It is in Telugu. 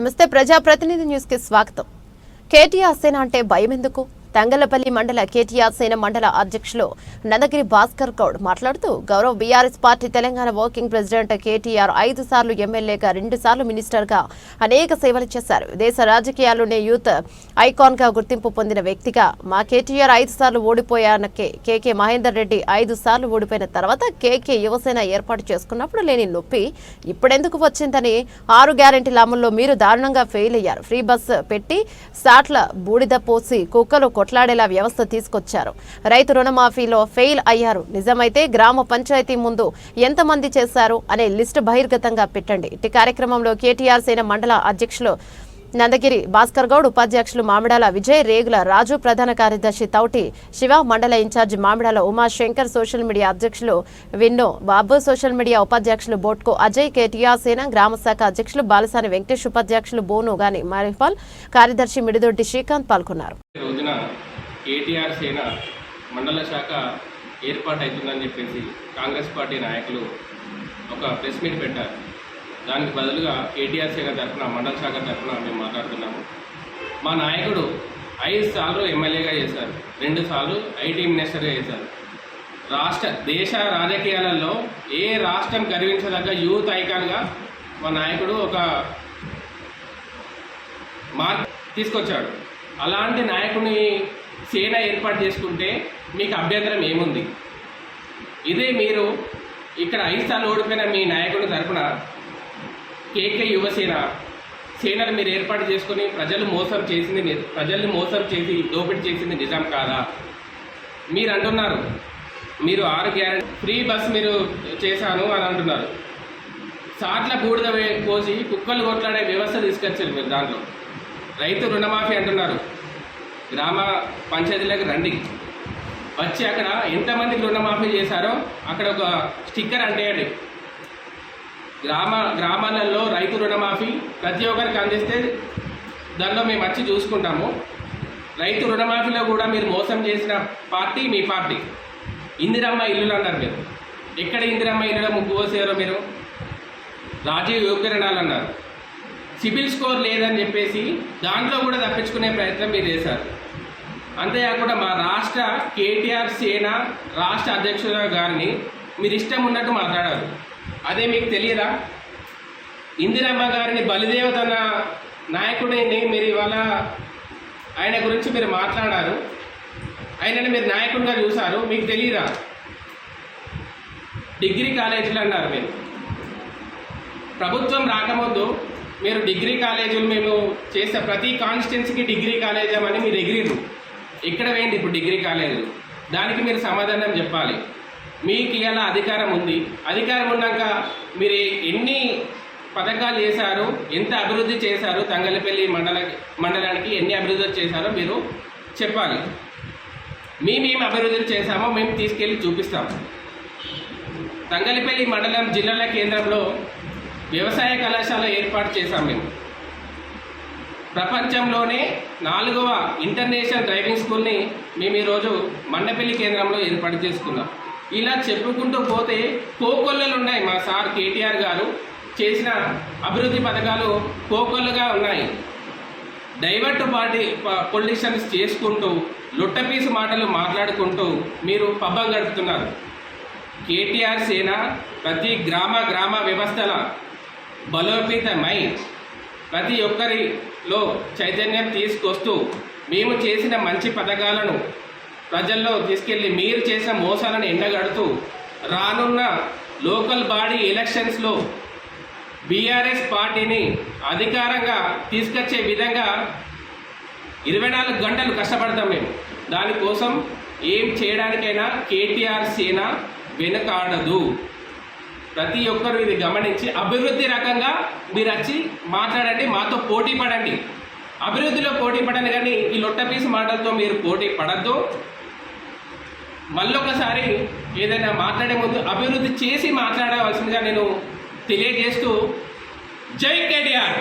నమస్తే ప్రజాప్రతినిధి న్యూస్ కి స్వాగతం. కేటీఆర్ సేన అంటే భయం ఎందుకు? తంగలపల్లి మండల కేటీఆర్ సేన మండల అధ్యక్షులు నందగిరి భాస్కర్ గౌడ్ మాట్లాడుతూ Gaurav BRS party Telangana working president KTR 5 సార్లు ఎమ్మెల్యేగా 2 సార్లు మినిస్టర్గా అనేక సేవలు చేశారు. దేశ రాజకీయాల్లోనే యూత్ ఐకాన్ గా గుర్తింపు పొందిన వ్యక్తిగా మా కేటీఆర్ 5 సార్లు ఓడిపోయాన కేకే మహేందర్ రెడ్డి 5 సార్లు ఓడిపోయిన తర్వాత కేకే యువసేన ఏర్పాటు చేసుకున్నప్పుడు లేని నొప్పి ఇప్పుడెందుకు వచ్చిందని 6 గ్యారెంటీల అమల్లో మీరు దారుణంగా ఫెయిల్ అయ్యారు. ఫ్రీ బస్ పెట్టి సాట్ల బూడిద పోసి కుక్కలు కొట్లాడేలా వ్యవస్థ తీసుకొచ్చారు. రైతు రుణమాఫీలో ఫెయిల్ అయ్యారు. నిజమైతే గ్రామ పంచాయతీ ముందు ఎంతమంది చేశారు అనే లిస్టు బహిర్గతంగా పెట్టండి. ఇట్టి కార్యక్రమంలో కేటీఆర్ సేన మండల అధ్యక్షులు నందగిరి భాస్కర్ గౌడ్, ఉపాధ్యక్షులు మామిడాల విజయ్, రేగుల రాజు, ప్రధాన కార్యదర్శి తౌటి శివ, మండల incharge Mamidala Umashankar, social media అధ్యక్షులు విన్నో బాబు, సోషల్ మీడియా ఉపాధ్యక్షులు బోట్కో అజయ్, కేటీఆర్ సేన గ్రామ శాఖ అధ్యక్షులు బాలసాని వెంకటేష్, ఉపాధ్యక్షులు బోను గాని మరిపాల్, కార్యదర్శి మిడిదొడ్డి శ్రీకాంత్ పాల్గొన్నారు. కేటీఆర్ సేన మండల శాఖ ఏర్పాటవుతుందని చెప్పేసి కాంగ్రెస్ పార్టీ నాయకులు ఒక ప్రెస్ మీట్ పెట్టారు. దానికి బదులుగా కేటీఆర్ సేన తరఫున మండల శాఖ తరఫున మేము మాట్లాడుతున్నాము. మా నాయకుడు 5 సార్లు ఎమ్మెల్యేగా చేశారు, 2 సార్లు ఐటీ మినిస్టర్గా చేశారు. దేశ రాజకీయాలలో ఏ రాష్ట్రం గర్వించదగ్గ యూత్ ఐకాన్గా మా నాయకుడు ఒక మార్క్ తీసుకొచ్చాడు. అలాంటి నాయకుడిని సేన ఏర్పాటు చేసుకుంటే మీకు అభ్యంతరం ఏముంది? ఇదే మీరు ఇక్కడ 5 సార్లు ఓడిపోయిన మీ నాయకుడి తరఫున కేకే యువసేన సేనలు మీరు ఏర్పాటు చేసుకుని ప్రజల్ని మోసం చేసి దోపిడీ చేసింది నిజం కాదా? మీరు అంటున్నారు మీరు 6 గ్యారెంటీ ఫ్రీ బస్ మీరు చేశాను అని అంటున్నారు. సాట్ల బూడిద పోసి కుక్కలు కొట్లాడే వ్యవస్థ తీసుకొచ్చారు మీరు. దాంట్లో రైతు రుణమాఫీ అంటున్నారు. గ్రామ పంచాయతీలకు రండి, వచ్చి అక్కడ ఎంతమందికి రుణమాఫీ చేశారో అక్కడ ఒక స్టిక్కర్ అంటేయండి. గ్రామాలలో రైతు రుణమాఫీ ప్రతి ఒక్కరికి అందిస్తే దానిలో మేము వచ్చి చూసుకుంటాము. రైతు రుణమాఫీలో కూడా మీరు మోసం చేసిన పార్టీ మీ పార్టీ. ఇందిరమ్మ ఇల్లులు అన్నారు మీరు. ఎక్కడ ఇందిరమ్మ ఇల్లులో ముగ్గు పోసారో మీరు? రాజీవ్ యోగ్యరణాలు అన్నారు. సిబిల్ స్కోర్ లేదని చెప్పేసి దాంట్లో కూడా తప్పించుకునే ప్రయత్నం మీరు చేశారు. అంతేకాకుండా మా రాష్ట్ర కేటీఆర్ సేన రాష్ట్ర అధ్యక్షుల గారిని మీరు ఇష్టం ఉన్నట్టు మాట్లాడారు. అదే మీకు తెలియదా? ఇందిరమ్మ గారిని బలిదేవతన నాయకుడిని మీరు ఇవాళ ఆయన గురించి మీరు మాట్లాడారు. ఆయనని మీరు నాయకుడిగా చూశారు. మీకు తెలియదా? డిగ్రీ కాలేజీలు అన్నారు మీరు. ప్రభుత్వం రాకముందు మీరు డిగ్రీ కాలేజీలు మేము చేసే ప్రతి కాన్స్టిట్యున్సీకి డిగ్రీ కాలేజ్ అని మీరు ఎగిరిరు. ఎక్కడ వేయండి ఇప్పుడు డిగ్రీ కాలేజీలు? దానికి మీరు సమాధానం చెప్పాలి. మీకు ఇలా అధికారం ఉంది. అధికారం ఉన్నాక మీరు ఎన్ని పథకాలు చేశారు, ఎంత అభివృద్ధి చేశారు, తంగలపల్లి మండలానికి ఎన్ని అభివృద్ధి చేశారో మీరు చెప్పాలి. మేము అభివృద్ధి చేశామో మేము తీసుకెళ్ళి చూపిస్తాము. తంగలపల్లి మండలం జిల్లాల కేంద్రంలో వ్యవసాయ కళాశాల ఏర్పాటు చేశాం మేము. ప్రపంచంలోనే 4వ ఇంటర్నేషనల్ డ్రైవింగ్ స్కూల్ని మేము ఈరోజు మండపల్లి కేంద్రంలో ఏర్పాటు చేసుకున్నాం. ఇలా చెప్పుకుంటూ పోతే కోకొల్లలు ఉన్నాయి. మా సార్ కేటీఆర్ గారు చేసిన అభివృద్ధి పథకాలు కోకొల్లుగా ఉన్నాయి. డైవర్ట్ పొలిటిషన్స్ చేసుకుంటూ లొట్టపీసు మాటలు మాట్లాడుకుంటూ మీరు పబ్బం గడుపుతున్నారు. కేటీఆర్ సేన ప్రతి గ్రామ వ్యవస్థల బలోపేతమై ప్రతి ఒక్కరిలో చైతన్యం తీసుకొస్తూ మేము చేసిన మంచి పథకాలను ప్రజల్లో తీసుకెళ్ళి మీరు చేసిన మోసాలను ఎండగడుతూ రానున్న లోకల్ బాడీ ఎలక్షన్స్లో బీఆర్ఎస్ పార్టీని అధికారంగా తీసుకొచ్చే విధంగా 24 గంటలు కష్టపడతాం మేము. దానికోసం ఏం చేయడానికైనా కేటీఆర్ సేన వెనుకాడదు. ప్రతి ఒక్కరు ఇది గమనించి అభివృద్ధి రకంగా మీరు వచ్చి మాట్లాడండి, మాతో పోటీ పడండి. అభివృద్ధిలో పోటీ పడండి, కానీ ఈ లొట్టపీసు మాటలతో మీరు పోటీ పడద్దు. మళ్ళొకసారి ఏదైనా మాట్లాడే ముందు అభివృద్ధి చేసి మాట్లాడవలసిందిగా నేను తెలియజేస్తూ జై కేటీఆర్.